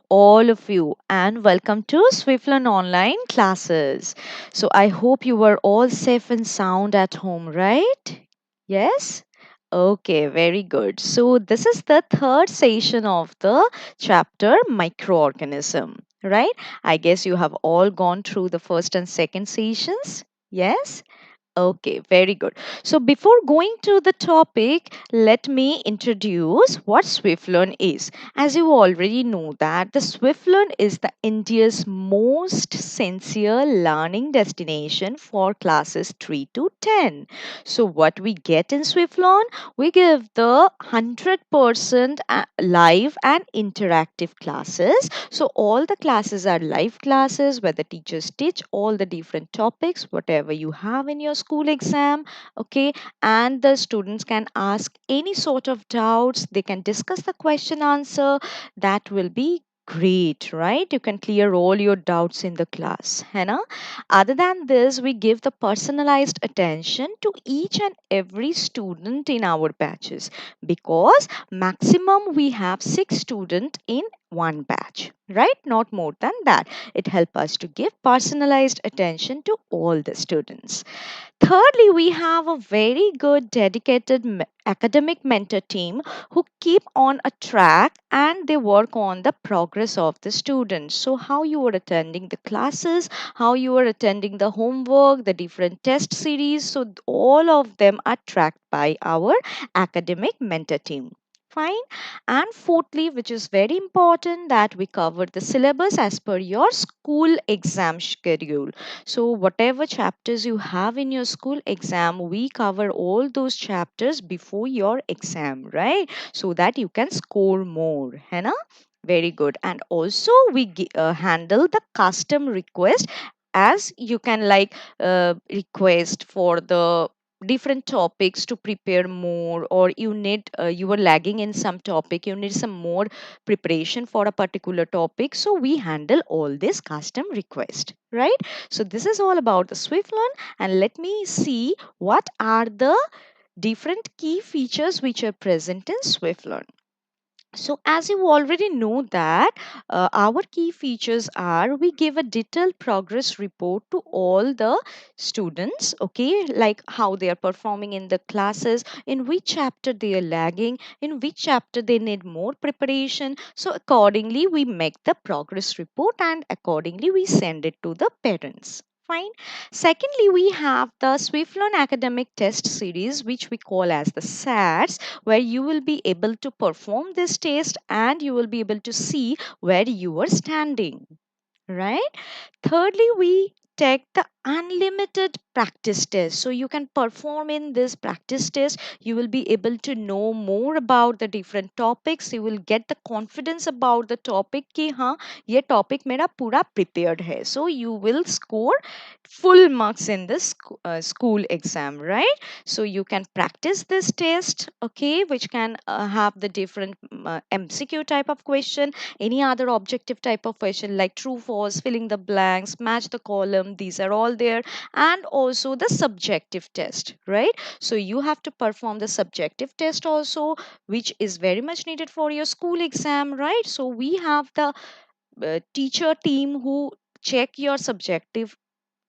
all of you, and welcome to Swiflearn online classes. So, I hope you were all safe and sound at home, right? Yes? Okay, very good. So, this is the third session of the chapter microorganism, right? I guess you have all gone through the first and second sessions. Yes? Okay, very good. So before going to the topic, let me introduce what Swiflearn is. As you already know that the Swiflearn is the India's most sincere learning destination for classes 3 to 10. So what we get in Swiflearn, we give the 100% live and interactive classes. So all the classes are live classes where the teachers teach all the different topics, whatever you have in your school exam, okay, and the students can ask any sort of doubts, they can discuss the question answer. That will be great, right? You can clear all your doubts in the class, है ना? Other than this, we give the personalized attention to each and every student in our batches, because maximum we have 6 students in one batch, right? Not more than that. It helps us to give personalized attention to all the students. Thirdly, we have a very good dedicated academic mentor team who keep on a track and they work on the progress of the students. So how you are attending the classes, how you are attending the homework, the different test series. So all of them are tracked by our academic mentor team. Fine. And fourthly, which is very important, that we cover the syllabus as per your school exam schedule. So whatever chapters you have in your school exam, we cover all those chapters before your exam, right? So that you can score more, है ना? Very good. And also we handle the custom request, as you can request for the different topics to prepare more, or you need you are lagging in some topic, you need some more preparation for a particular topic, so we handle all this custom request, right? So this is all about the Swiflearn, and let me see what are the different key features which are present in Swiflearn. So as you already know that our key features are, we give a detailed progress report to all the students, okay, like how they are performing in the classes, in which chapter they are lagging, in which chapter they need more preparation. So accordingly we make the progress report and accordingly we send it to the parents. Fine. Secondly, we have the Swiflearn Academic Test Series, which we call as the SATs, where you will be able to perform this test and you will be able to see where you are standing, right? Thirdly, we take the unlimited practice test. So you can perform in this practice test. You will be able to know more about the different topics. You will get the confidence about the topic कि हाँ ये topic मेरा पूरा prepared है. So you will score full marks in this school exam, right? So you can practice this test, okay, which can have the different MCQ type of question, any other objective type of question like true false, filling the blanks, match the column, these are all there. And also the subjective test, right? So you have to perform the subjective test also, which is very much needed for your school exam, right? So we have the teacher team who check your subjective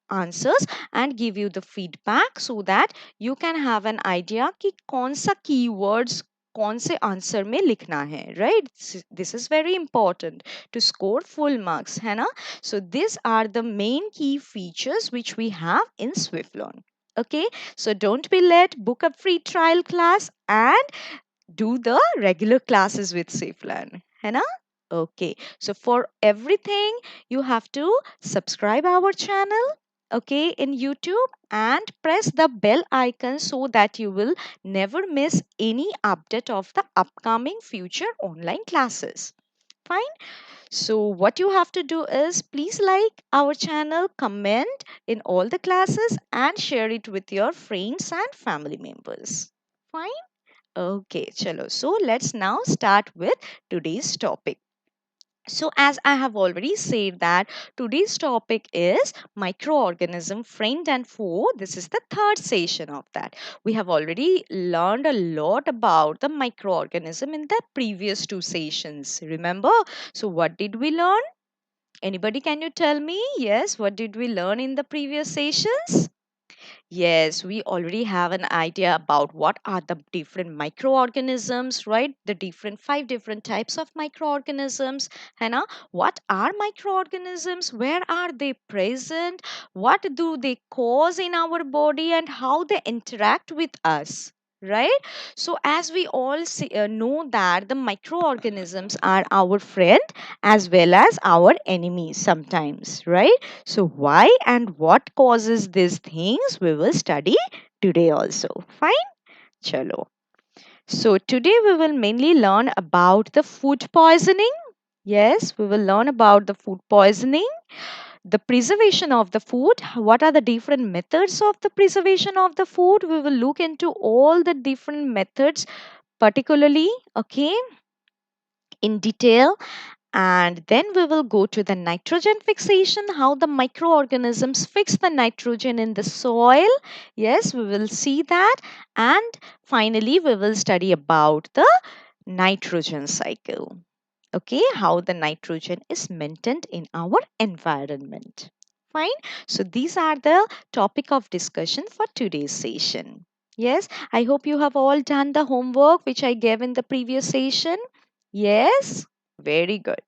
answers and give you the feedback, so that you can have an idea कि कौन सा keywords कौन से answer में लिखना है, right? This is very important to score full marks, है ना? So these are the main key features which we have in Swiflearn. Okay, so don't be late, book a free trial class and do the regular classes with Swiflearn, है ना? Okay, so for everything you have to subscribe our channel, okay, in YouTube, and press the bell icon so that you will never miss any update of the upcoming future online classes. Fine. So what you have to do is, please like our channel, comment in all the classes and share it with your friends and family members. Fine. Okay, chalo. So let's now start with today's topic. So, as I have already said that today's topic is microorganism, friend and foe. This is the third session of that. We have already learned a lot about the microorganism in the previous two sessions. Remember? So, what did we learn? Anybody, can you tell me? Yes, what did we learn in the previous sessions? Yes, we already have an idea about what are the different microorganisms, right? The different five different types of microorganisms. Hannah, what are microorganisms? Where are they present? What do they cause in our body and how they interact with us? Right, so as we all know that the microorganisms are our friend as well as our enemies sometimes, right? So, why and what causes these things we will study today also. Fine? Chalo. So, today we will mainly learn about the food poisoning. Yes, we will learn about the food poisoning, the preservation of the food. What are the different methods of the preservation of the food? We will look into all the different methods, particularly, okay, in detail. And then we will go to the nitrogen fixation, how the microorganisms fix the nitrogen in the soil. Yes, we will see that. And finally, we will study about the nitrogen cycle. Okay, how the nitrogen is maintained in our environment. Fine. So these are the topic of discussion for today's session. Yes, I hope you have all done the homework which I gave in the previous session. Yes, very good.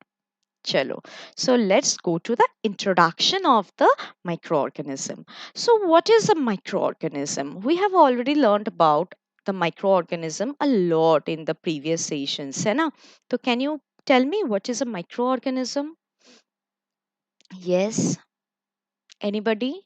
Chalo. So let's go to the introduction of the microorganism. So what is a microorganism? We have already learned about the microorganism a lot in the previous sessions. है ना? So can you tell me what is a microorganism? Yes. Anybody?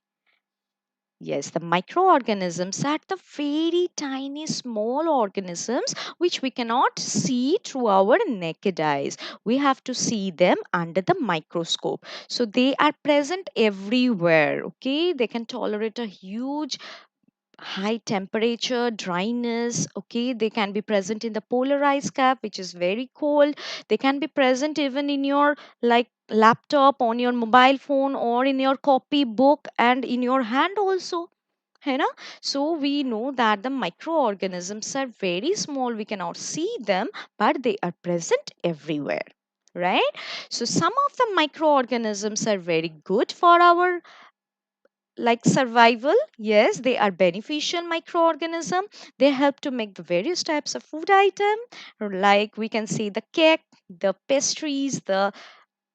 Yes, the microorganisms are the very tiny small organisms which we cannot see through our naked eyes. We have to see them under the microscope. So they are present everywhere. Okay, they can tolerate a huge high temperature, dryness. Okay, they can be present in the polar ice cap, which is very cold. They can be present even in your like laptop, on your mobile phone, or in your copy book, and in your hand also. है ना? So we know that the microorganisms are very small. We cannot see them, but they are present everywhere. Right? So some of the microorganisms are very good for our like survival. Yes, they are beneficial microorganism. They help to make the various types of food item, like we can see the cake, the pastries, the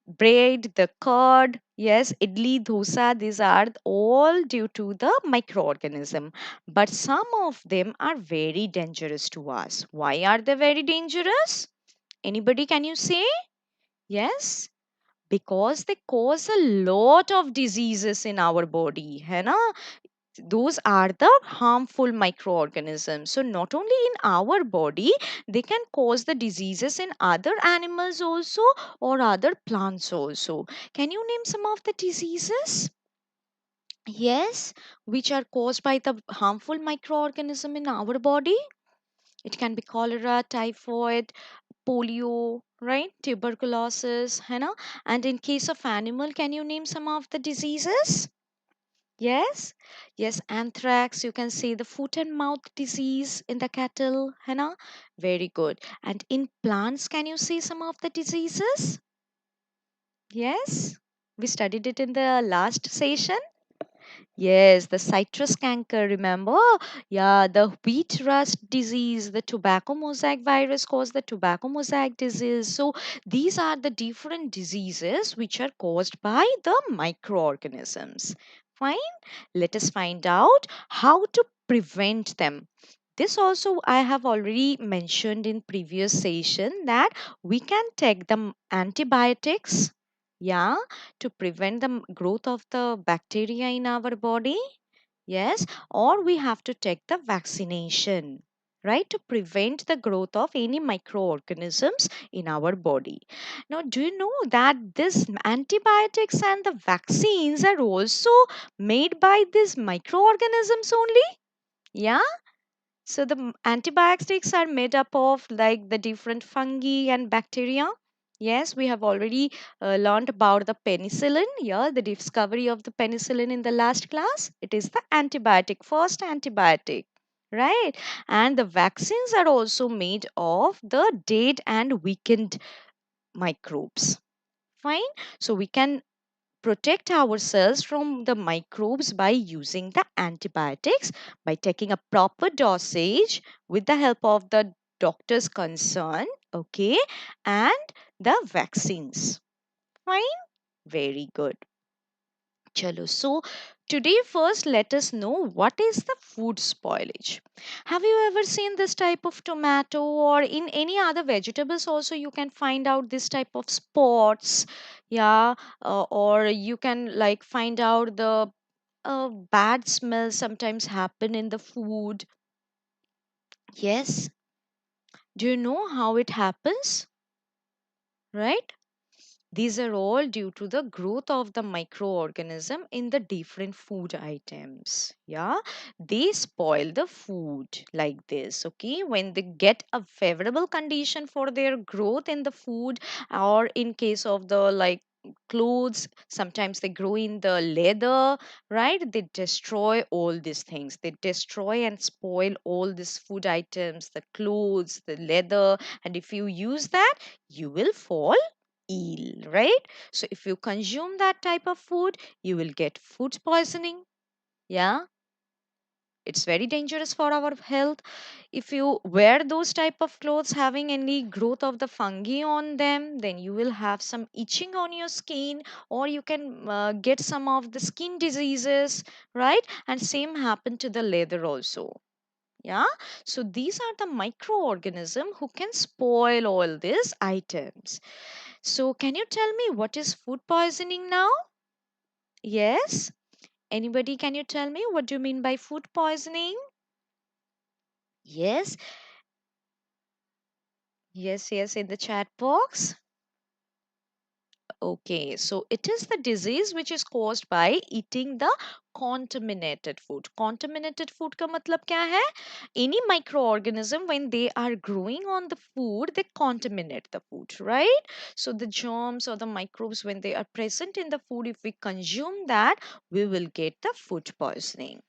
bread, the curd, yes, idli, dosa, these are all due to the microorganism. But some of them are very dangerous to us. Why are they very dangerous? Anybody, can you say? Yes, because they cause a lot of diseases in our body, है ना? Those are the harmful microorganisms. So not only in our body, they can cause the diseases in other animals also, or other plants also. Can you name some of the diseases? Yes, which are caused by the harmful microorganism in our body. It can be cholera, typhoid, polio, right? Tuberculosis, है ना? And in case of animal, can you name some of the diseases? Yes, yes, anthrax. You can see the foot and mouth disease in the cattle, Hannah. Very good. And in plants, can you see some of the diseases? Yes, we studied it in the last session. Yes, the citrus canker, remember? Yeah, the wheat rust disease, the tobacco mosaic virus caused the tobacco mosaic disease. So these are the different diseases which are caused by the microorganisms. Fine. Let us find out how to prevent them. This also I have already mentioned in previous session that we can take the antibiotics, yeah, to prevent the growth of the bacteria in our body. Yes, or we have to take the vaccination, right, to prevent the growth of any microorganisms in our body. Now, do you know that this antibiotics and the vaccines are also made by these microorganisms only? Yeah. So the antibiotics are made up of like the different fungi and bacteria. Yes, we have already learned about the penicillin. Yeah, the discovery of the penicillin in the last class. It is the antibiotic, first antibiotic, right? And the vaccines are also made of the dead and weakened microbes. Fine. So we can protect ourselves from the microbes by using the antibiotics, by taking a proper dosage with the help of the doctor's concern, okay, and the vaccines. Fine, very good. Chalo. So today first let us know what is the food spoilage. Have you ever seen this type of tomato or in any other vegetables also you can find out this type of spots, yeah, or you can like find out the bad smell sometimes happen in the food. Yes, do you know how it happens? Right? These are all due to the growth of the microorganism in the different food items. Yeah, they spoil the food like this. Okay, when they get a favorable condition for their growth in the food, or in case of the like clothes, sometimes they grow in the leather, right? They destroy all these things. They destroy and spoil all these food items, the clothes, the leather, and if you use that, you will fall ill, right? So if you consume that type of food, you will get food poisoning. Yeah, it's very dangerous for our health. If you wear those type of clothes having any growth of the fungi on them, then you will have some itching on your skin, or you can get some of the skin diseases, right? And same happen to the leather also. Yeah, so these are the microorganism who can spoil all these items. So, can you tell me what is food poisoning now? Yes. Anybody, can you tell me what do you mean by food poisoning? Yes. Yes, yes, in the chat box. Okay, so it is the disease which is caused by eating the contaminated food. Contaminated food का मतलब क्या है? Any microorganism when they are growing on the food, they contaminate the food, right? So the germs or the microbes when they are present in the food, if we consume that, we will get the food poisoning.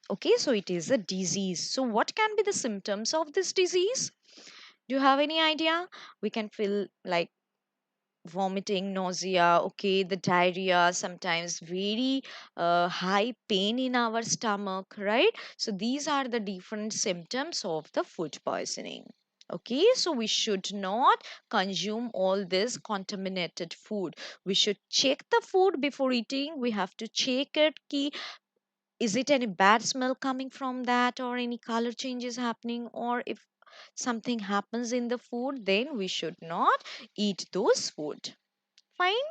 Okay, so it is a disease. So what can be the symptoms of this disease? Do you have any idea? We can feel like vomiting, nausea, okay, the diarrhea, sometimes very high pain in our stomach, right? So these are the different symptoms of the food poisoning. Okay, so we should not consume all this contaminated food. We should check the food before eating. We have to check it ki is it any bad smell coming from that, or any color changes happening, or if something happens in the food, then we should not eat those food. Fine,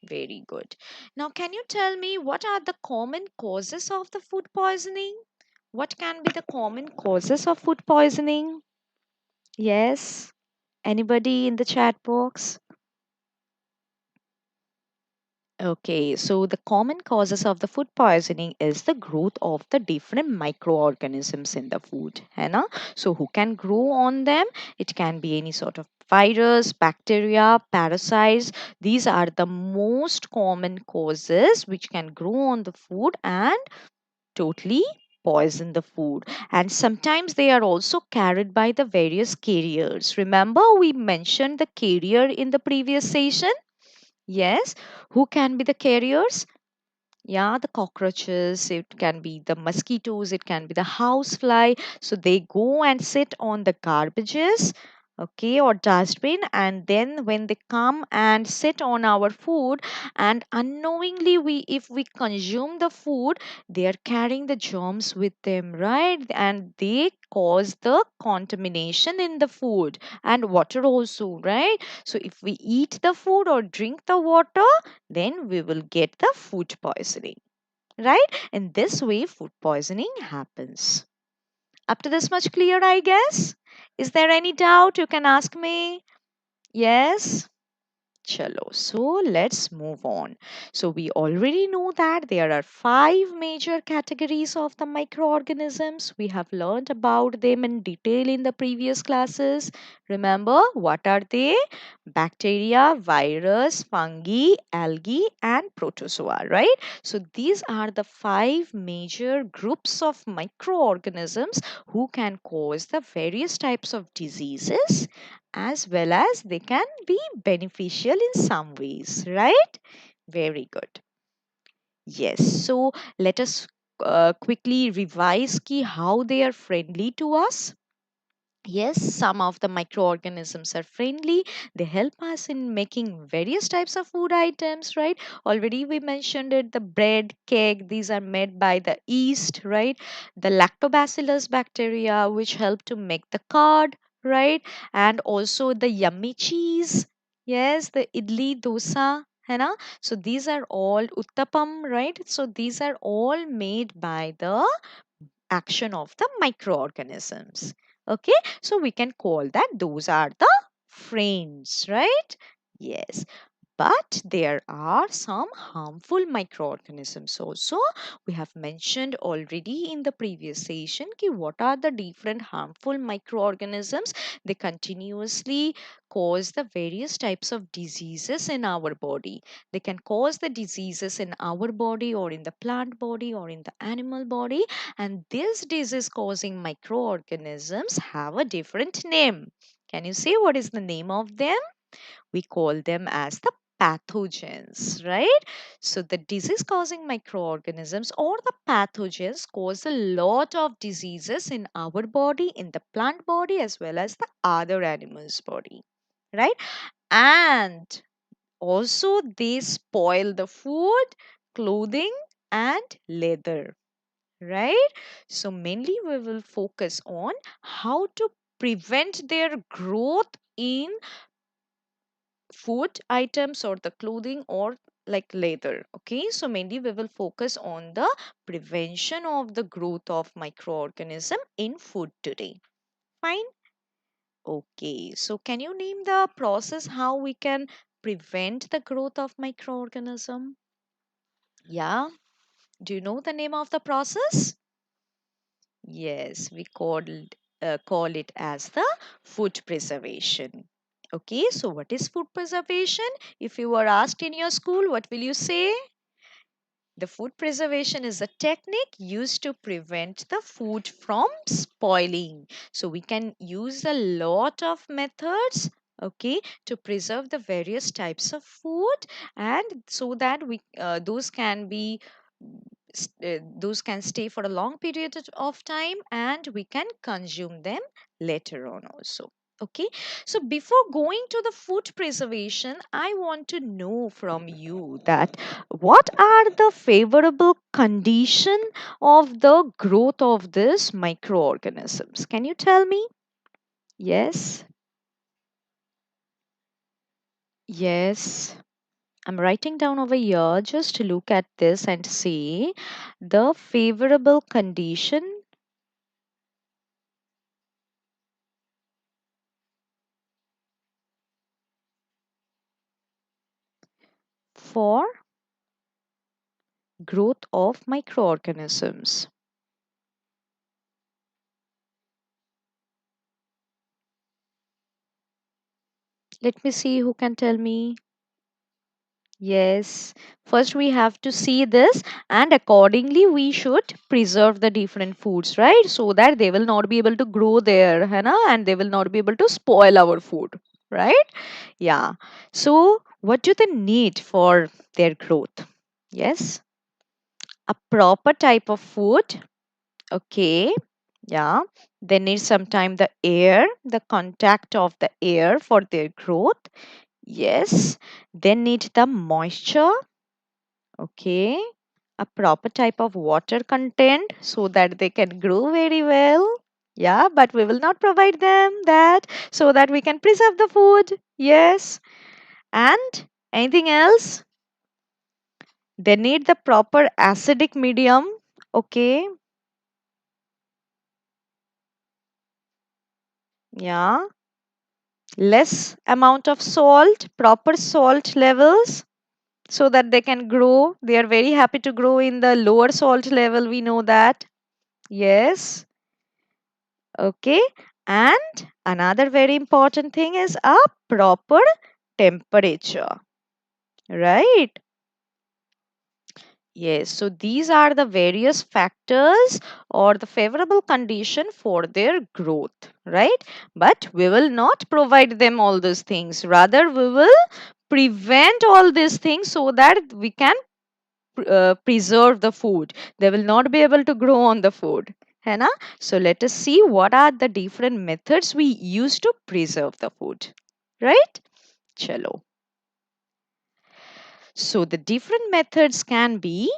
very good. Now, can you tell me what are the common causes of the food poisoning? What can be the common causes of food poisoning? Yes. Anybody in the chat box? Okay, so the common causes of the food poisoning is the growth of the different microorganisms in the food. है ना? So who can grow on them? It can be any sort of virus, bacteria, parasites. These are the most common causes which can grow on the food and totally poison the food. And sometimes they are also carried by the various carriers. Remember we mentioned the carrier in the previous session? Yes. Who can be the carriers? Yeah, the cockroaches, it can be the mosquitoes, it can be the housefly. So they go and sit on the garbages, okay, or dustbin, and then when they come and sit on our food, and unknowingly if we consume the food, they are carrying the germs with them, right? And they cause the contamination in the food and water also, right? So if we eat the food or drink the water, then we will get the food poisoning, right? And this way food poisoning happens. Up to this much clear, I guess? Is there any doubt? You can ask me. Yes. Chalo, so let's move on. So we already know that there are five major categories of the microorganisms. We have learned about them in detail in the previous classes. Remember, what are they? Bacteria, virus, fungi, algae, and protozoa, right? So these are the five major groups of microorganisms who can cause the various types of diseases, as well as they can be beneficial in some ways, right? Very good. Yes, so let us quickly revise ki how they are friendly to us. Yes, some of the microorganisms are friendly. They help us in making various types of food items, right? Already we mentioned it, the bread, cake, these are made by the yeast, right? The lactobacillus bacteria, which help to make the curd, right? And also the yummy cheese. Yes, the idli, dosa, है ना? So these are all uttapam, right? So these are all made by the action of the microorganisms. Okay, so we can call that those are the friends, right? Yes, but there are some harmful microorganisms also. We have mentioned already in the previous session ki what are the different harmful microorganisms. They continuously cause the various types of diseases in our body. They can cause the diseases in our body or in the plant body or in the animal body, and these disease causing microorganisms have a different name. Can you say what is the name of them? We call them as the pathogens, right? So the disease causing microorganisms or the pathogens cause a lot of diseases in our body, in the plant body, as well as the other animals body, right? And also they spoil the food, clothing, and leather, right? So mainly we will focus on how to prevent their growth in food items or the clothing or like leather. Okay, so mainly we will focus on the prevention of the growth of microorganism in food today. Fine. Okay, so can you name the process how we can prevent the growth of microorganism? Yeah, do you know the name of the process? Yes, we call it as the food preservation. Okay, so what is food preservation? If you were asked in your school, what will you say? The food preservation is a technique used to prevent the food from spoiling. So we can use a lot of methods, okay, to preserve the various types of food, and so that we those can be those can stay for a long period of time and we can consume them later on also. Okay, so before going to the food preservation, I want to know from you that what are the favorable condition of the growth of this microorganisms? Can you tell me? Yes. Yes. I'm writing down over here just to look at this and see the favorable condition for growth of microorganisms. Let me see who can tell me. Yes, first we have to see this, and accordingly we should preserve the different foods, right? So that they will not be able to grow there, है ना? And they will not be able to spoil our food, right? Yeah. So what do they need for their growth? Yes, a proper type of food. Okay. Yeah. They need sometime the air, the contact of the air for their growth. Yes. They need the moisture. Okay. A proper type of water content so that they can grow very well. Yeah, but we will not provide them that so that we can preserve the food. Yes. And anything else? They need the proper acidic medium. Okay. Yeah. Less amount of salt, proper salt levels so that they can grow. They are very happy to grow in the lower salt level. We know that. Yes. Okay. And another very important thing is a proper temperature. Right. Yes, so these are the various factors or the favorable condition for their growth, right? But we will not provide them all these things. Rather, we will prevent all these things so that we can preserve the food. They will not be able to grow on the food. है ना? So let us see what are the different methods we use to preserve the food. Right? Chalo. So the different methods can be,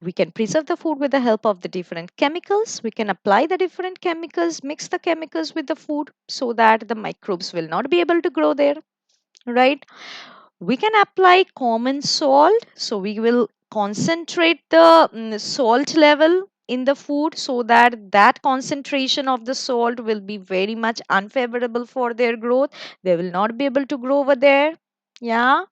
we can preserve the food with the help of the different chemicals. We can apply the different chemicals, mix the chemicals with the food so that the microbes will not be able to grow there, right? We can apply common salt. So we will concentrate the salt level in the food so that that concentration of the salt will be very much unfavorable for their growth. They will not be able to grow over there. Yeah.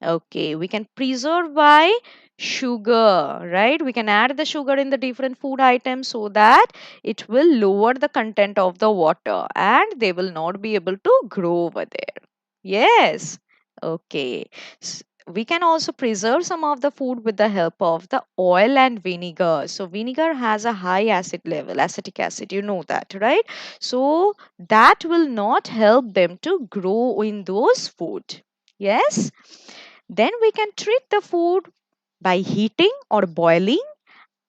Okay, we can preserve by sugar, right? We can add the sugar in the different food items so that it will lower the content of the water and they will not be able to grow over there. Yes. Okay. We can also preserve some of the food with the help of the oil and vinegar. So vinegar has a high acid level, acetic acid, you know that, right? So that will not help them to grow in those food. Yes. Then we can treat the food by heating or boiling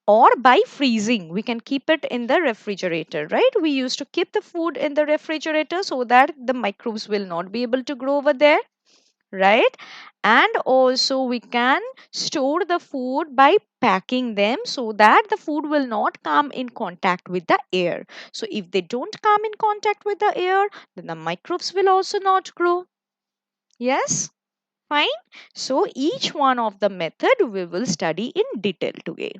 or by freezing. We can keep it in the refrigerator, right? We used to keep the food in the refrigerator so that the microbes will not be able to grow over there, right? And also we can store the food by packing them so that the food will not come in contact with the air. So if they don't come in contact with the air, then the microbes will also not grow. Yes. Fine. So each one of the method we will study in detail today.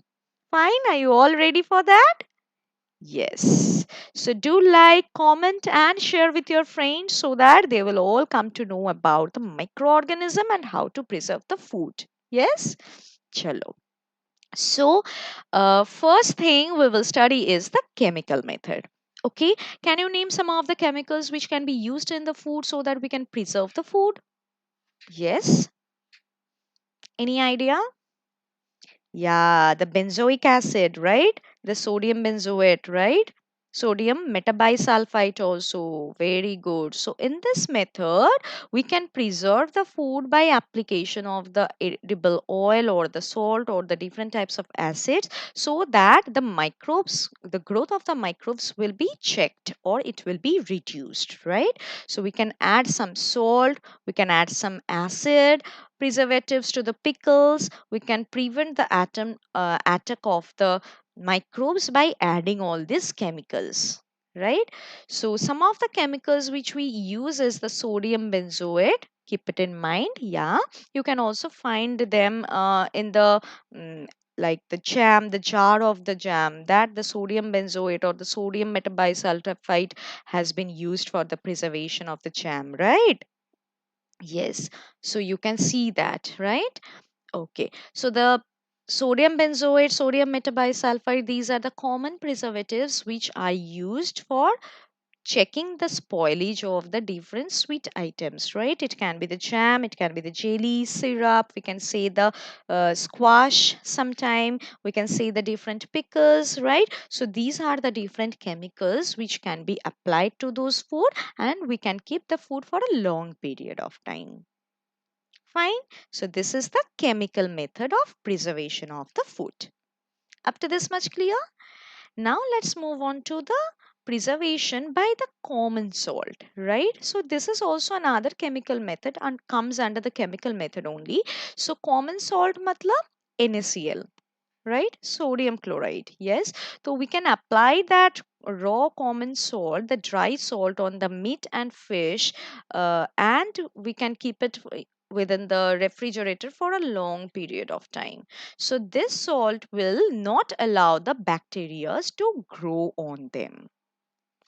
Fine. Are you all ready for that? Yes. So do like, comment and share with your friends so that they will all come to know about the microorganism and how to preserve the food. Yes? Chalo. So first thing we will study is the chemical method. Okay. Can you name some of the chemicals which can be used in the food so that we can preserve the food? Yes. Any idea? Yeah, the benzoic acid, right? The sodium benzoate, right? Sodium metabisulfite also. Very good. So in this method, we can preserve the food by application of the edible oil or the salt or the different types of acids so that the microbes, the growth of the microbes will be checked or it will be reduced, right? So we can add some salt, we can add some acid, preservatives to the pickles. We can prevent the attack of the microbes by adding all these chemicals, right? So some of the chemicals which we use is the sodium benzoate. Keep it in mind. Yeah, you can also find them in the like the jam, the jar of the jam, that the sodium benzoate or the sodium metabisulfite has been used for the preservation of the jam, right? Yes, so you can see that, right? Okay, so the sodium benzoate, sodium metabisulfite, these are the common preservatives which are used for checking the spoilage of the different sweet items, right? It can be the jam, it can be the jelly, syrup, we can say the squash sometime, we can say the different pickles, right? So these are the different chemicals which can be applied to those food and we can keep the food for a long period of time. Fine. So this is the chemical method of preservation of the food. Up to this much clear? Now let's move on to the preservation by the common salt, right? So this is also another chemical method and comes under the chemical method only. So common salt matlab NaCl, right? Sodium chloride. Yes. So we can apply that raw common salt, the dry salt on the meat and fish, and we can keep it within the refrigerator for a long period of time. So this salt will not allow the bacteria to grow on them.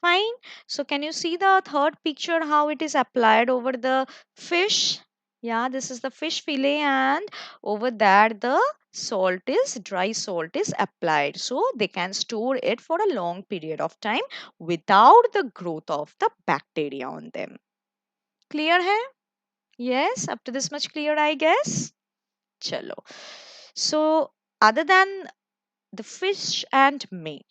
Fine. So can you see the third picture how it is applied over the fish? Yeah, this is the fish fillet, and over there the dry salt is applied. So they can store it for a long period of time without the growth of the bacteria on them. Clear hai? Yes, up to this much clear, I guess. Chalo. So other than the fish and meat,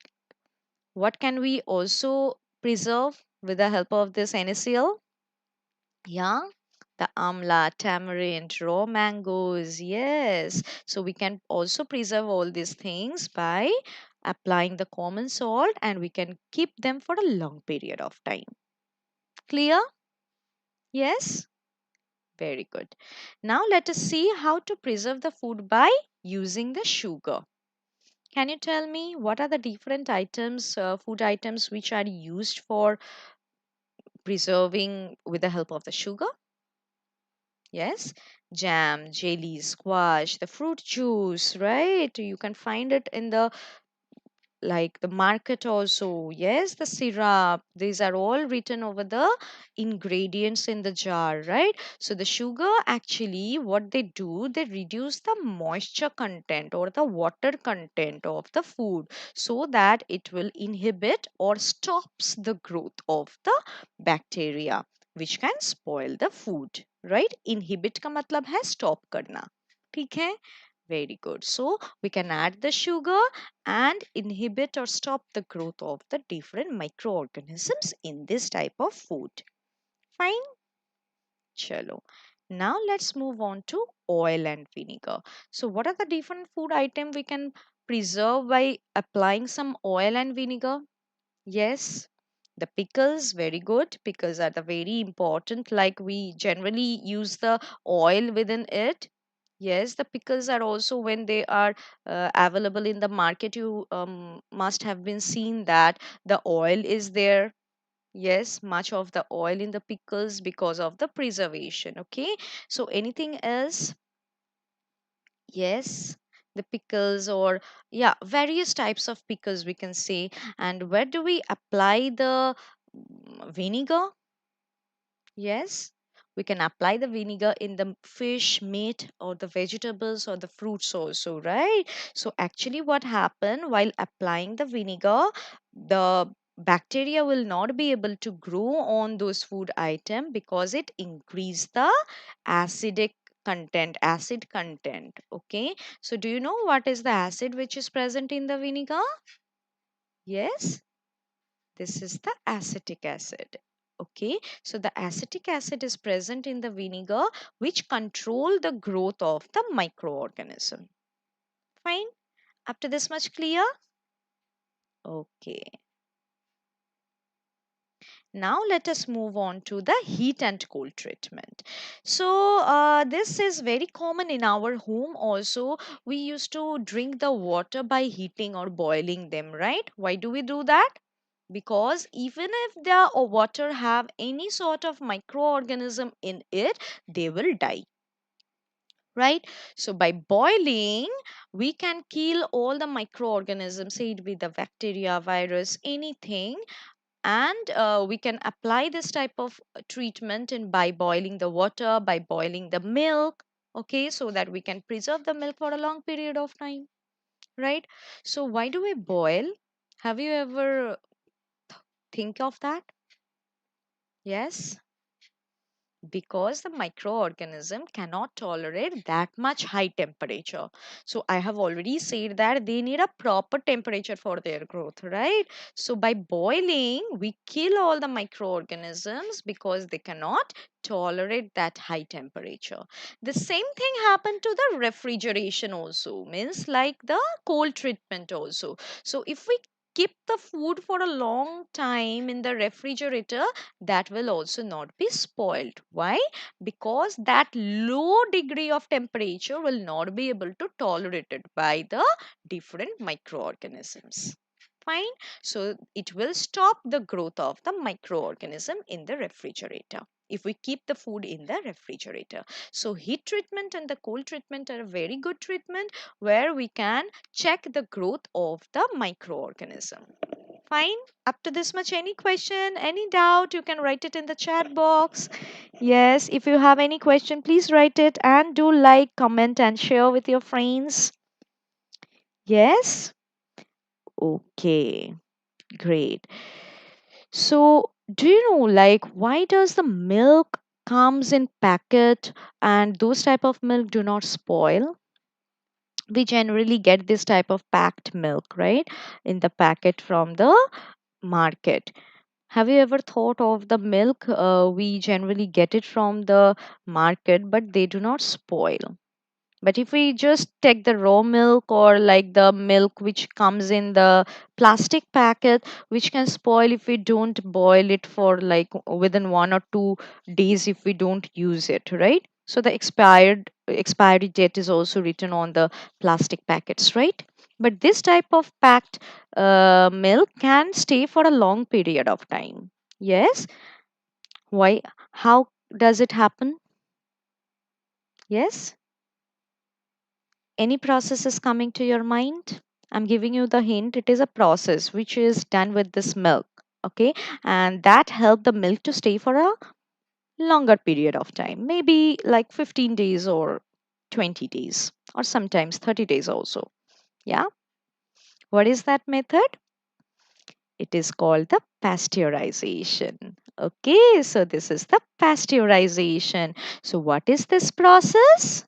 what can we also preserve with the help of this NaCl? Yeah, the amla, tamarind, raw mangoes. Yes. So we can also preserve all these things by applying the common salt, and we can keep them for a long period of time. Clear? Yes. Very good. Now let us see how to preserve the food by using the sugar. Can you tell me what are the different items, food items which are used for preserving with the help of the sugar? Yes, jam, jelly, squash, the fruit juice, right? You can find it in the like the market also. Yes, the syrup, these are all written over the ingredients in the jar, right? So the sugar, actually what they do, they reduce the moisture content or the water content of the food, so that it will inhibit or stops the growth of the bacteria which can spoil the food, right? Inhibit का मतलब है stop करना. ठीक है? Very good. So we can add the sugar and inhibit or stop the growth of the different microorganisms in this type of food. Fine. Chalo. Now let's move on to oil and vinegar. So what are the different food items we can preserve by applying some oil and vinegar? Yes, the pickles, very good. Pickles are the very important, like we generally use the oil within it. Yes, the pickles are also when they are available in the market. You must have been seen that the oil is there. Yes, much of the oil in the pickles because of the preservation. Okay, so anything else? Yes, the pickles, or yeah, various types of pickles we can say. And where do we apply the vinegar? Yes, we can apply the vinegar in the fish, meat, or the vegetables or the fruits also, right? So actually what happened while applying the vinegar, the bacteria will not be able to grow on those food item because it increase the acidic acid content. Okay, so do you know what is the acid which is present in the vinegar? Yes, this is the acetic acid. Okay, so the acetic acid is present in the vinegar which control the growth of the microorganism. Fine, up to this much clear? Okay. Now let us move on to the heat and cold treatment. So this is very common in our home also. We used to drink the water by heating or boiling them, right? Why do we do that? Because even if the water have any sort of microorganism in it, they will die, right? So by boiling, we can kill all the microorganisms, say it be the bacteria, virus, anything, and we can apply this type of treatment in by boiling the water, by boiling the milk, okay, so that we can preserve the milk for a long period of time, right? So why do we boil? Have you ever think of that? Yes, because the microorganism cannot tolerate that much high temperature. So I have already said that they need a proper temperature for their growth, right? So by boiling, we kill all the microorganisms because they cannot tolerate that high temperature. The same thing happened to the refrigeration also, means like the cold treatment also. So if we keep the food for a long time in the refrigerator, that will also not be spoiled. Why? Because that low degree of temperature will not be able to tolerate it by the different microorganisms. Fine. So it will stop the growth of the microorganism in the refrigerator if we keep the food in the refrigerator. So heat treatment and the cold treatment are a very good treatment where we can check the growth of the microorganism. Fine. Up to this much, any question, any doubt, you can write it in the chat box. Yes, if you have any question, please write it and do like, comment, and share with your friends. Yes? Okay, great. So, do you know like why does the milk comes in packet and those type of milk do not spoil? We generally get this type of packed milk, right? In the packet from the market. Have you ever thought of the milk? We generally get it from the market, but they do not spoil. But if we just take the raw milk or like the milk which comes in the plastic packet, which can spoil if we don't boil it for like within 1 or 2 days if we don't use it, right? So the expiry date is also written on the plastic packets, right? But this type of packed milk can stay for a long period of time. Yes. Why? How does it happen? Yes. Any process is coming to your mind? I'm giving you the hint. It is a process which is done with this milk. Okay. And that help the milk to stay for a longer period of time. Maybe like 15 days or 20 days or sometimes 30 days also. Yeah. What is that method? It is called the pasteurization. Okay. So this is the pasteurization. So what is this process?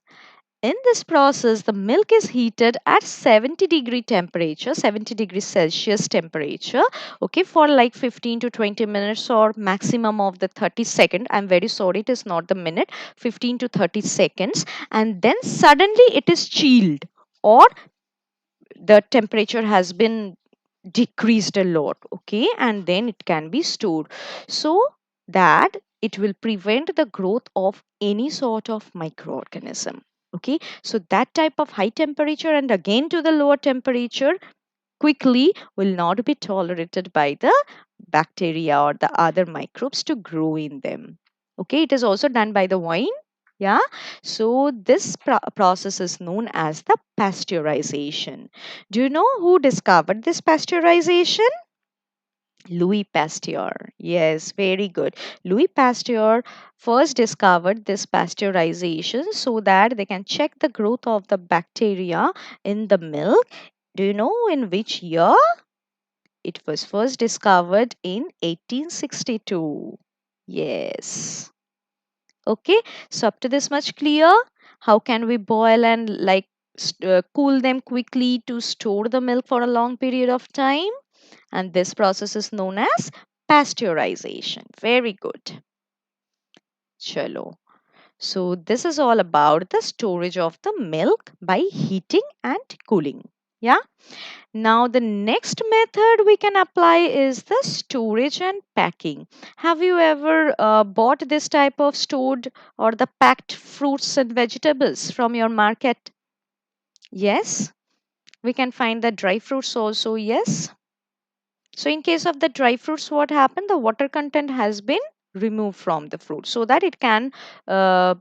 In this process, the milk is heated at 70-degree temperature, 70 degrees Celsius temperature, okay, for like 15 to 20 minutes or maximum of the 30 second. I'm very sorry, it is not the minute, 15 to 30 seconds. And then suddenly it is chilled or the temperature has been decreased a lot, okay, and then it can be stored so that it will prevent the growth of any sort of microorganism. Okay, so that type of high temperature and again to the lower temperature quickly will not be tolerated by the bacteria or the other microbes to grow in them. Okay, it is also done by the wine. Yeah, so this process is known as the pasteurization. Do you know who discovered this pasteurization? Louis Pasteur. Yes, very good. Louis Pasteur first discovered this pasteurization so that they can check the growth of the bacteria in the milk. Do you know in which year? It was first discovered in 1862. Yes. Okay. So up to this much clear? How can we boil and like cool them quickly to store the milk for a long period of time? And this process is known as pasteurization. Very good. Chalo. So this is all about the storage of the milk by heating and cooling. Yeah. Now the next method we can apply is the storage and packing. Have you ever bought this type of stored or the packed fruits and vegetables from your market? Yes. We can find the dry fruits also. Yes. So in case of the dry fruits, what happened? The water content has been removed from the fruit so that uh,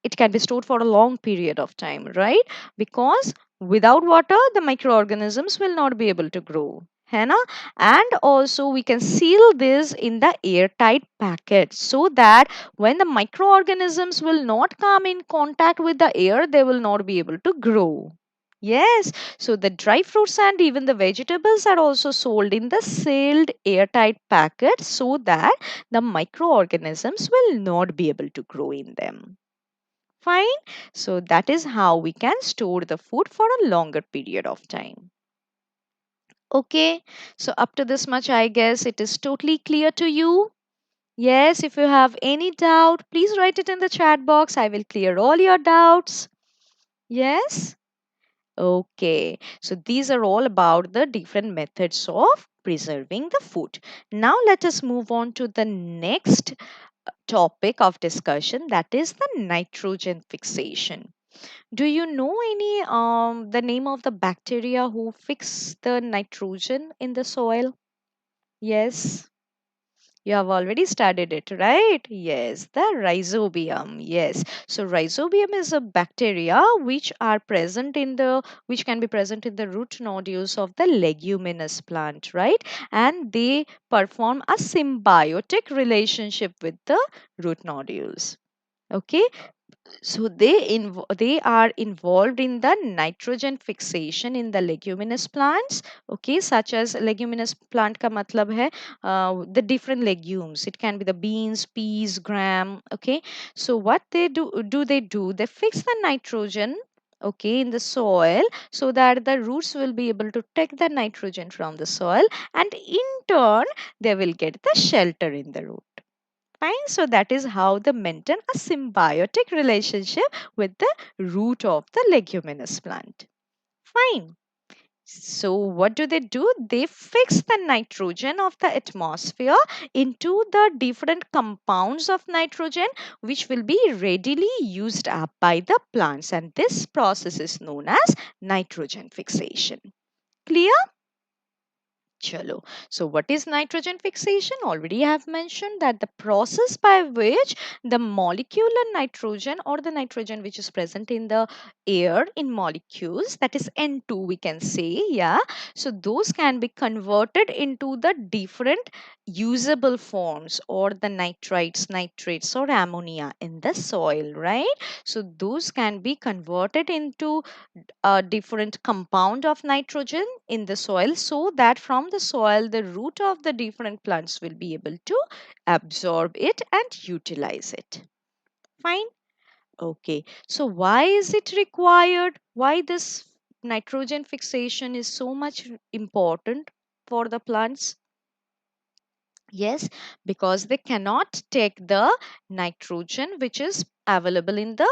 it can be stored for a long period of time, right? Because without water, the microorganisms will not be able to grow. है ना? And also we can seal this in the airtight packet so that when the microorganisms will not come in contact with the air, they will not be able to grow. Yes, so the dry fruits and even the vegetables are also sold in the sealed airtight packet so that the microorganisms will not be able to grow in them. Fine. So that is how we can store the food for a longer period of time. Okay. So up to this much, I guess it is totally clear to you. Yes, if you have any doubt, please write it in the chat box. I will clear all your doubts. Yes. Okay, so these are all about the different methods of preserving the food. Now let us move on to the next topic of discussion, that is the nitrogen fixation. Do you know any the name of the bacteria who fix the nitrogen in the soil? Yes. You have already studied it, right? Yes, the rhizobium. Yes. So rhizobium is a bacteria which can be present in the root nodules of the leguminous plant, right? And they perform a symbiotic relationship with the root nodules. Okay, so they are involved in the nitrogen fixation in the leguminous plants. Okay, such as leguminous plant ka matlab hai the different legumes. It can be the beans, peas, gram. Okay, so what they fix the nitrogen, okay, in the soil, so that the roots will be able to take the nitrogen from the soil, and in turn they will get the shelter in the root. Fine. So that is how they maintain a symbiotic relationship with the root of the leguminous plant. Fine. So what do? They fix the nitrogen of the atmosphere into the different compounds of nitrogen which will be readily used up by the plants, and this process is known as nitrogen fixation. Clear? Chalo. So, what is nitrogen fixation? Already I have mentioned that the process by which the molecular nitrogen, or the nitrogen which is present in the air in molecules, that is N2, we can say, yeah. So, those can be converted into the different usable forms, or the nitrites, nitrates, or ammonia in the soil, right? So, those can be converted into a different compound of nitrogen in the soil, so that from the soil the root of the different plants will be able to absorb it and utilize it. Fine. Okay, so why is it required? Why this nitrogen fixation is so much important for the plants? Yes, because they cannot take the nitrogen which is available in the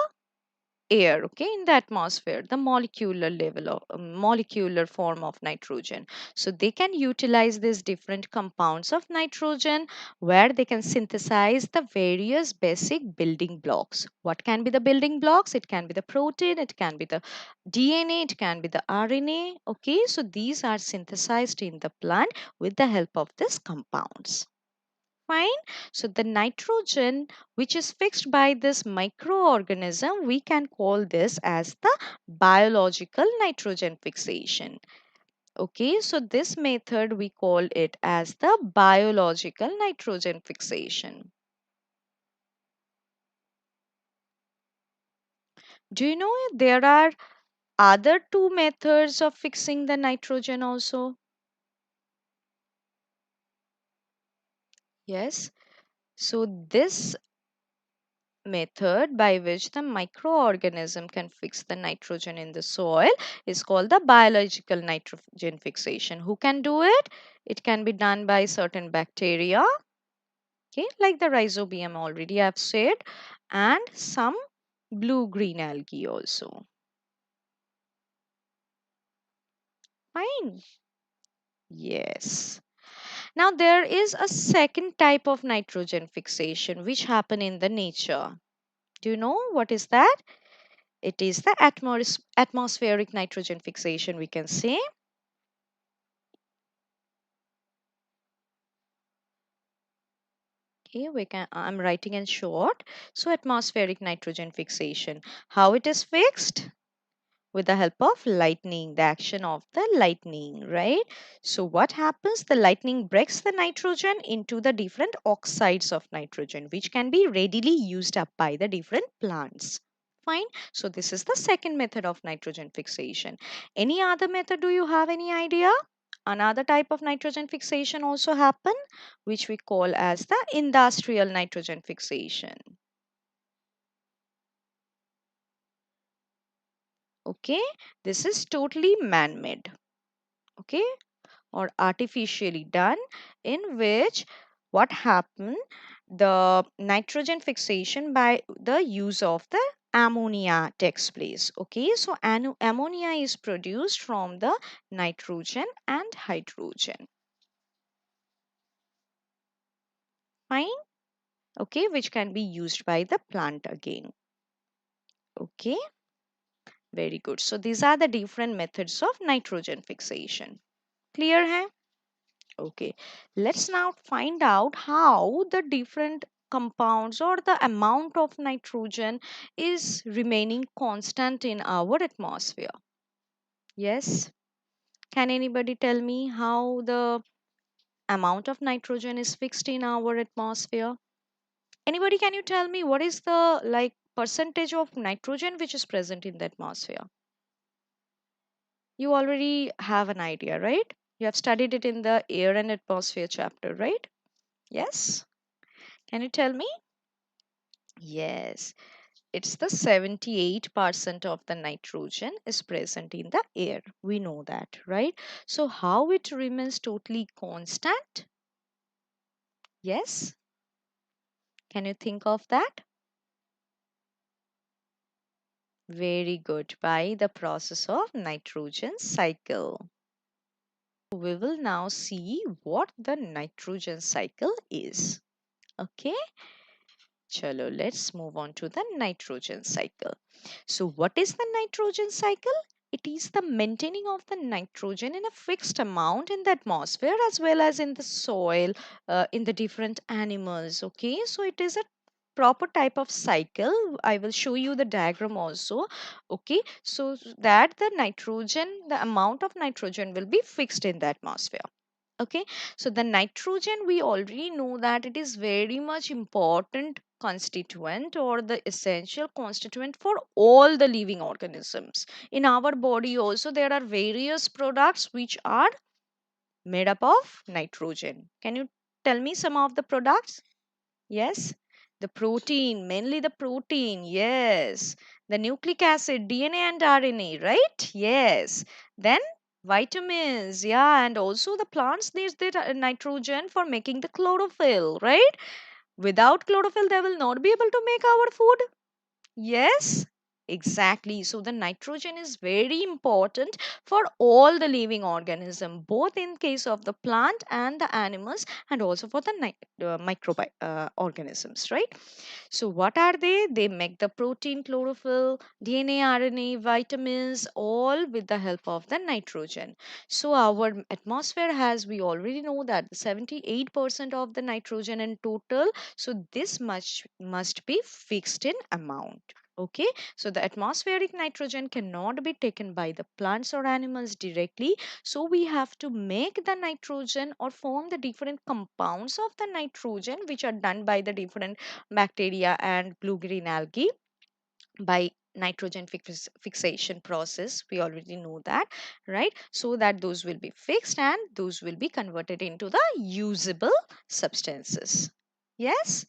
air, okay, in the atmosphere, the molecular level of molecular form of nitrogen. So they can utilize these different compounds of nitrogen, where they can synthesize the various basic building blocks. What can be the building blocks? It can be the protein, it can be the DNA, it can be the RNA. Okay, so these are synthesized in the plant with the help of these compounds. Fine. So the nitrogen which is fixed by this microorganism, we can call this as the biological nitrogen fixation. Okay, so this method we call it as the biological nitrogen fixation. Do you know there are other two methods of fixing the nitrogen also? Yes. So this method by which the microorganism can fix the nitrogen in the soil is called the biological nitrogen fixation. Who can do it? It can be done by certain bacteria, okay, like the rhizobium already I've said, and some blue green algae also. Fine. Yes. Now there is a second type of nitrogen fixation which happen in the nature. Do you know what is that? It is the atmospheric nitrogen fixation, we can say. Okay, I'm writing in short. So atmospheric nitrogen fixation. How it is fixed? With the help of lightning, the action of the lightning, right? So what happens? The lightning breaks the nitrogen into the different oxides of nitrogen, which can be readily used up by the different plants. Fine. So this is the second method of nitrogen fixation. Any other method? Do you have any idea? Another type of nitrogen fixation also happen, which we call as the industrial nitrogen fixation. Okay, this is totally man-made, okay, or artificially done, in which what happen, the nitrogen fixation by the use of the ammonia takes place. Okay, so ammonia is produced from the nitrogen and hydrogen. Fine. Okay, which can be used by the plant again. Okay, very good. So these are the different methods of nitrogen fixation. Clear hai? Okay, let's now find out how the different compounds or the amount of nitrogen is remaining constant in our atmosphere. Yes, can anybody tell me how the amount of nitrogen is fixed in our atmosphere? Anybody, can you tell me what is the percentage of nitrogen which is present in the atmosphere? You already have an idea, right? You have studied it in the air and atmosphere chapter, right? Yes. Can you tell me? Yes, it's the 78% of the nitrogen is present in the air. We know that, right? So how it remains totally constant? Yes. Can you think of that? Very good. By the process of nitrogen cycle. We will now see what the nitrogen cycle is. Okay. Chalo, let's move on to the nitrogen cycle. So, what is the nitrogen cycle? It is the maintaining of the nitrogen in a fixed amount in the atmosphere as well as in the soil, in the different animals. Okay, so it is a proper type of cycle. I will show you the diagram also. Okay, so that the nitrogen, the amount of nitrogen will be fixed in the atmosphere. Okay, so the nitrogen, we already know that it is very much important constituent or the essential constituent for all the living organisms. In our body also there are various products which are made up of nitrogen. Can you tell me some of the products? Yes, the protein, mainly the protein. Yes, the nucleic acid, DNA and RNA, right? Yes. Then vitamins, yeah, and also the plants needs the nitrogen for making the chlorophyll, right? Without chlorophyll, they will not be able to make our food. Yes, exactly. So the nitrogen is very important for all the living organism, both in case of the plant and the animals, and also for the microorganisms, right? So what are they? They make the protein, chlorophyll, DNA, RNA, vitamins, all with the help of the nitrogen. So our atmosphere has, we already know that 78% of the nitrogen in total. So this much must be fixed in amount. Okay, so the atmospheric nitrogen cannot be taken by the plants or animals directly. So we have to make the nitrogen or form the different compounds of the nitrogen, which are done by the different bacteria and blue green algae by nitrogen fixation process. We already know that, right? So that those will be fixed and those will be converted into the usable substances. Yes,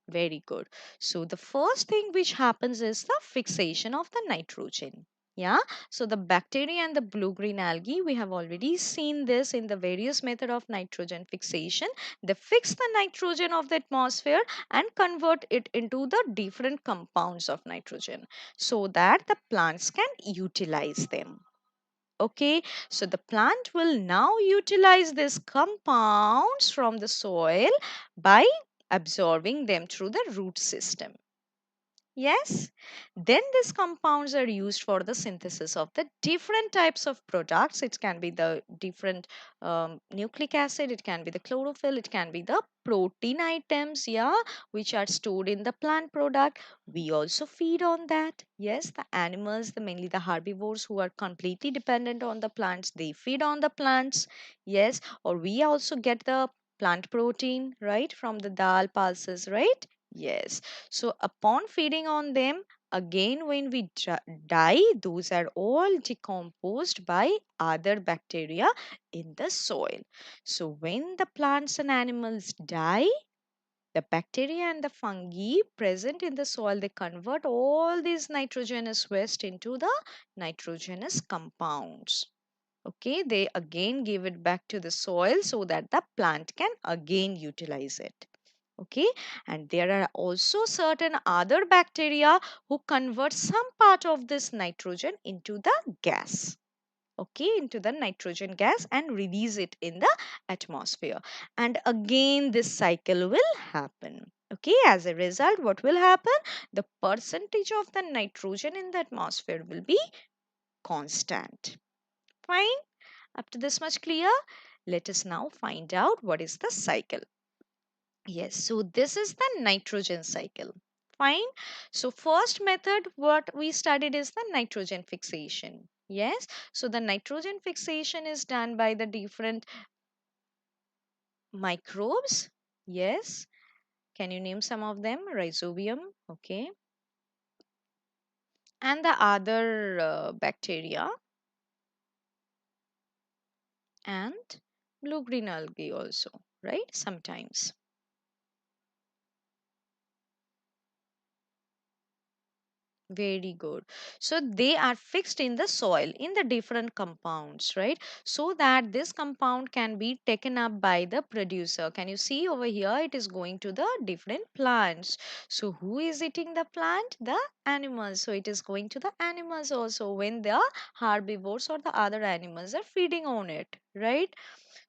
very good. So the first thing which happens is the fixation of the nitrogen. Yeah, so the bacteria and the blue green algae, we have already seen this in the various method of nitrogen fixation. They fix the nitrogen of the atmosphere and convert it into the different compounds of nitrogen so that the plants can utilize them. Okay, so the plant will now utilize these compounds from the soil by absorbing them through the root system. Yes, then these compounds are used for the synthesis of the different types of products. It can be the different nucleic acid, it can be the chlorophyll, it can be the protein items, yeah, which are stored in the plant product. We also feed on that. Yes, the animals, the mainly the herbivores who are completely dependent on the plants, they feed on the plants. Yes, or we also get the plant protein, right, from the dal pulses, right? Yes. So upon feeding on them, again when we die, those are all decomposed by other bacteria in the soil. So when the plants and animals die, the bacteria and the fungi present in the soil, they convert all these nitrogenous waste into the nitrogenous compounds. Okay, they again give it back to the soil so that the plant can again utilize it. Okay, and there are also certain other bacteria who convert some part of this nitrogen into the gas. Okay, into the nitrogen gas and release it in the atmosphere, and again this cycle will happen. Okay, as a result, what will happen? The percentage of the nitrogen in the atmosphere will be constant. Fine, up to this much clear? Let us now find out what is the cycle. Yes, so this is the nitrogen cycle. Fine. So first method what we studied is the nitrogen fixation. Yes, so the nitrogen fixation is done by the different microbes. Yes, can you name some of them? Rhizobium, okay, and the other bacteria and blue green algae also, right? Sometimes. Very good. So they are fixed in the soil in the different compounds, right? So that this compound can be taken up by the producer. Can you see over here? It is going to the different plants. So who is eating the plant? The animals. So it is going to the animals also when the herbivores or the other animals are feeding on it, right?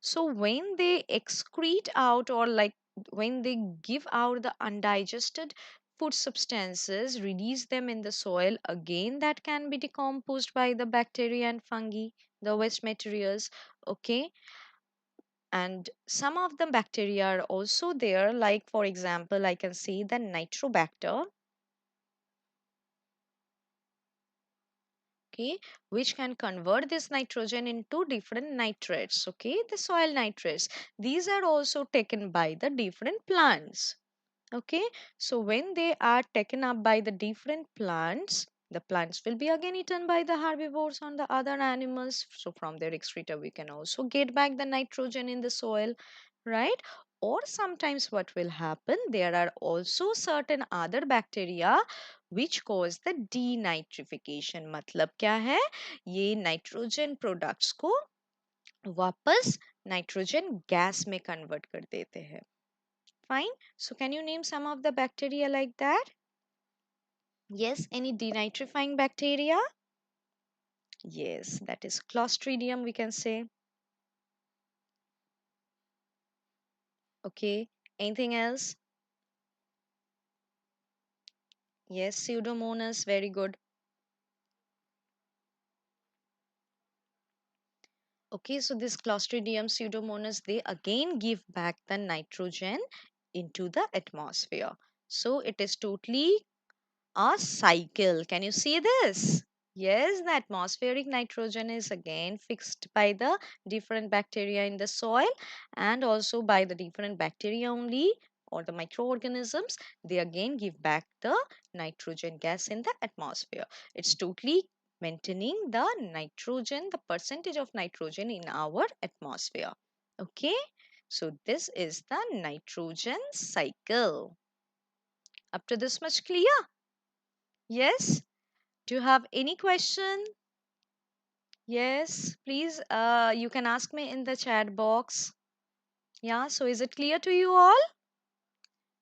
So when they excrete out or like when they give out the undigested food substances, release them in the soil again, that can be decomposed by the bacteria and fungi, the waste materials. Okay, and some of the bacteria are also there, like for example I can see the nitrobacter, okay, which can convert this nitrogen into different nitrates, okay, the soil nitrates. These are also taken by the different plants. Okay, so when they are taken up by the different plants, the plants will be again eaten by the herbivores and the other animals. So from their excreta, we can also get back the nitrogen in the soil, right? Or sometimes what will happen, there are also certain other bacteria which cause the denitrification. मतलब क्या है? ये nitrogen products को वापस nitrogen gas में convert कर देते हैं. Fine. So can you name some of the bacteria like that? Yes, any denitrifying bacteria? Yes, that is Clostridium, we can say. Okay. Anything else? Yes, Pseudomonas, very good. Okay, so this Clostridium, Pseudomonas, they again give back the nitrogen into the atmosphere. So it is totally a cycle. Can you see this? Yes, the atmospheric nitrogen is again fixed by the different bacteria in the soil and also by the different bacteria only or the microorganisms. They again give back the nitrogen gas in the atmosphere. It's totally maintaining the nitrogen, the percentage of nitrogen in our atmosphere. Okay, so this is the nitrogen cycle. Up to this much clear? Yes? Do you have any question? Yes, please. You can ask me in the chat box. Yeah, so is it clear to you all?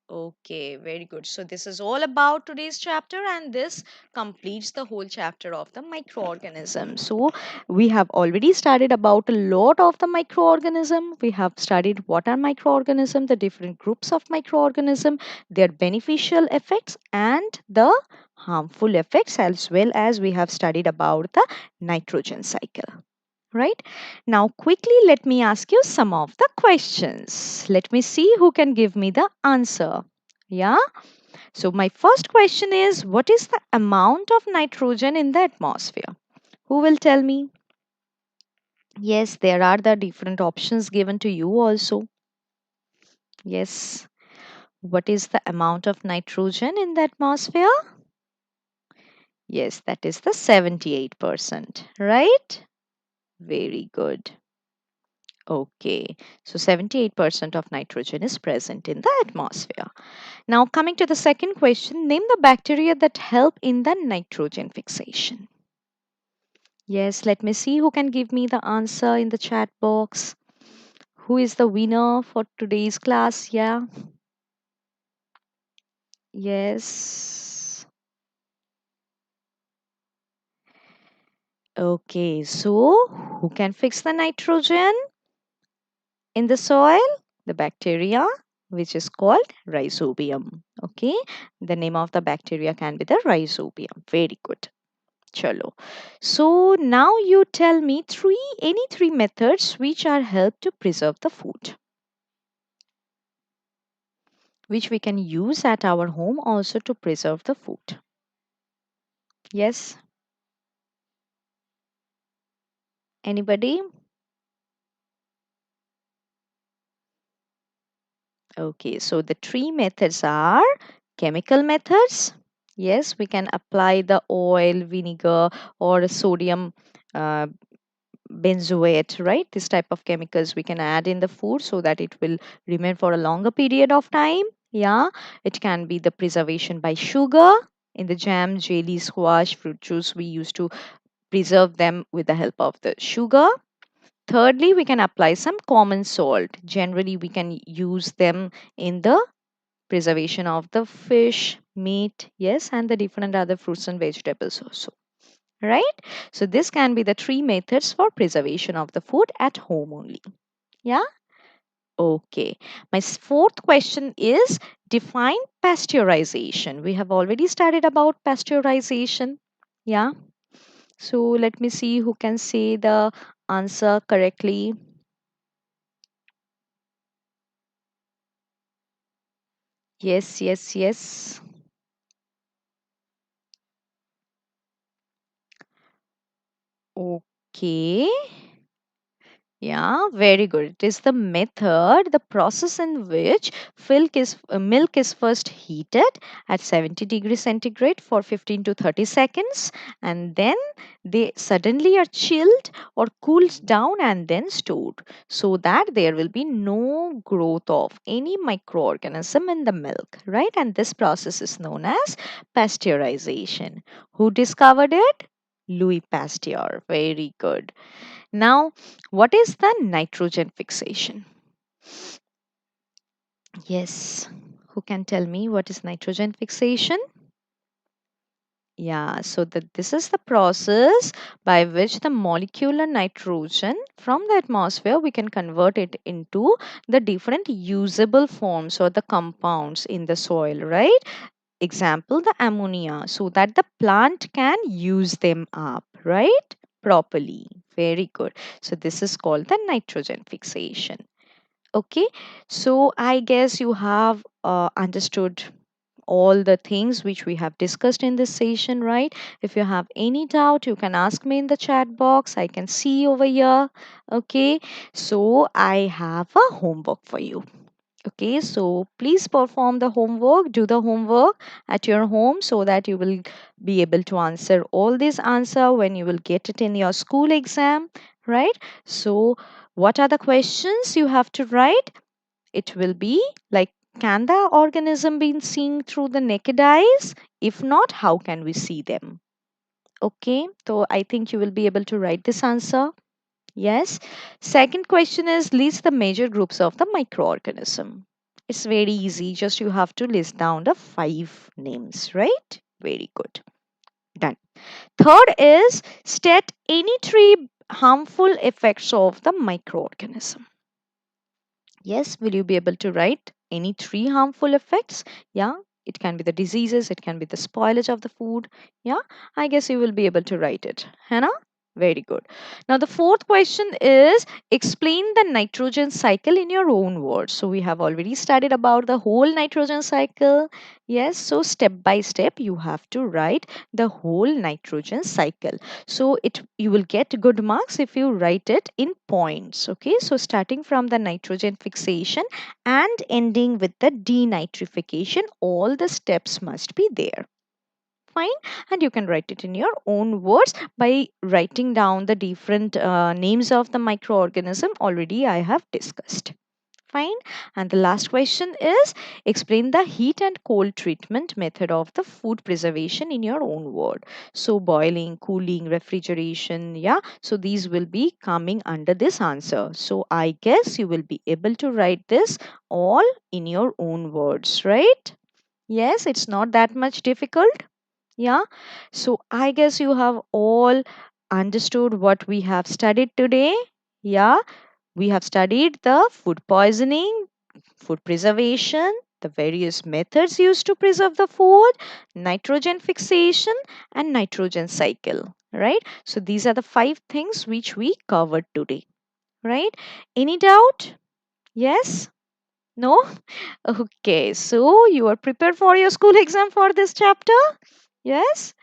Okay, very good. So this is all about today's chapter and this completes the whole chapter of the microorganism. So we have already studied about a lot of the microorganism. We have studied what are microorganism, the different groups of microorganism, their beneficial effects and the harmful effects, as well as we have studied about the nitrogen cycle. Right now, quickly let me ask you some of the questions. Let me see who can give me the answer. Yeah, so my first question is, what is the amount of nitrogen in the atmosphere? Who will tell me? Yes, there are the different options given to you also. Yes, what is the amount of nitrogen in the atmosphere? Yes, that is the 78%, right? Very good. Okay, so 78% of nitrogen is present in the atmosphere. Now, coming to the second question, name the bacteria that help in the nitrogen fixation. Yes, let me see who can give me the answer in the chat box. Who is the winner for today's class? Yeah, yes. Okay, so who can fix the nitrogen in the soil? The bacteria which is called rhizobium. Okay, the name of the bacteria can be the rhizobium. Very good. Chalo. So now you tell me any three methods which are help to preserve the food, which we can use at our home also to preserve the food. Yes, anybody? Okay, so the three methods are chemical methods. Yes, we can apply the oil, vinegar, or sodium uh, benzoate, right? This type of chemicals we can add in the food so that it will remain for a longer period of time. Yeah, it can be the preservation by sugar. In the jam, jelly, squash, fruit juice, we used to preserve them with the help of the sugar. Thirdly, we can apply some common salt. Generally, we can use them in the preservation of the fish, meat, yes, and the different other fruits and vegetables also. Right? So, this can be the three methods for preservation of the food at home only. Yeah? Okay. My fourth question is define pasteurization. We have already studied about pasteurization. Yeah. So, let me see who can say the answer correctly. Yes, yes, yes. Okay. Yeah, very good. It is the method, the process in which milk is first heated at 70 degrees centigrade for 15 to 30 seconds, and then they suddenly are chilled or cooled down and then stored so that there will be no growth of any microorganism in the milk, right? And this process is known as pasteurization. Who discovered it? Louis Pasteur. Very good. Now, what is the nitrogen fixation? Yes, who can tell me what is nitrogen fixation? Yeah, so this is the process by which the molecular nitrogen from the atmosphere we can convert it into the different usable forms or the compounds in the soil, right? Example, the ammonia, so that the plant can use them up, right? Properly. Very good. So this is called the nitrogen fixation. Okay, so I guess you have understood all the things which we have discussed in this session, right? If you have any doubt, you can ask me in the chat box. I can see over here. Okay, so I have a homework for you. Okay, so please perform the homework, do the homework at your home so that you will be able to answer all these answer when you will get it in your school exam, right? So what are the questions you have to write? It will be like, can the organism be seen through the naked eyes? If not, how can we see them? Okay, so I think you will be able to write this answer. Yes. Second question is list the major groups of the microorganism. It's very easy. Just you have to list down the five names, right? Very good. Done. Third is state any three harmful effects of the microorganism. Yes, will you be able to write any three harmful effects? Yeah, it can be the diseases, it can be the spoilage of the food. Yeah, I guess you will be able to write it. Hannah? Very good. Now, the fourth question is explain the nitrogen cycle in your own words. So, we have already studied about the whole nitrogen cycle. Yes, so step by step, you have to write the whole nitrogen cycle. So you will get good marks if you write it in points. Okay, so starting from the nitrogen fixation and ending with the denitrification, all the steps must be there. Fine, and you can write it in your own words by writing down the different names of the microorganism already I have discussed. Fine. And the last question is explain the heat and cold treatment method of the food preservation in your own word. So, boiling, cooling, refrigeration. Yeah. So, these will be coming under this answer. So, I guess you will be able to write this all in your own words, right? Yes, it's not that much difficult. Yeah. So, I guess you have all understood what we have studied today. Yeah, we have studied the food poisoning, food preservation, the various methods used to preserve the food, nitrogen fixation, and nitrogen cycle. Right? So these are the 5 things which we covered today. Right? Any doubt? Yes? No? Okay, so you are prepared for your school exam for this chapter? Yes?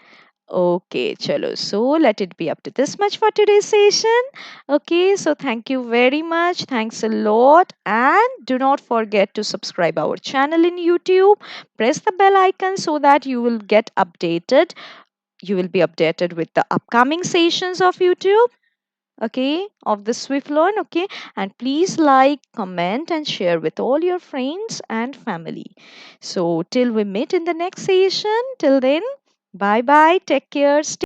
Okay, chalo. So let it be up to this much for today's session. Okay, so thank you very much. Thanks a lot. And do not forget to subscribe our channel in YouTube. Press the bell icon so that you will get updated. You will be updated with the upcoming sessions of YouTube. Okay, of the Swiflearn. Okay, and please like, comment, and share with all your friends and family. So till we meet in the next session, till then, bye bye, take care, stay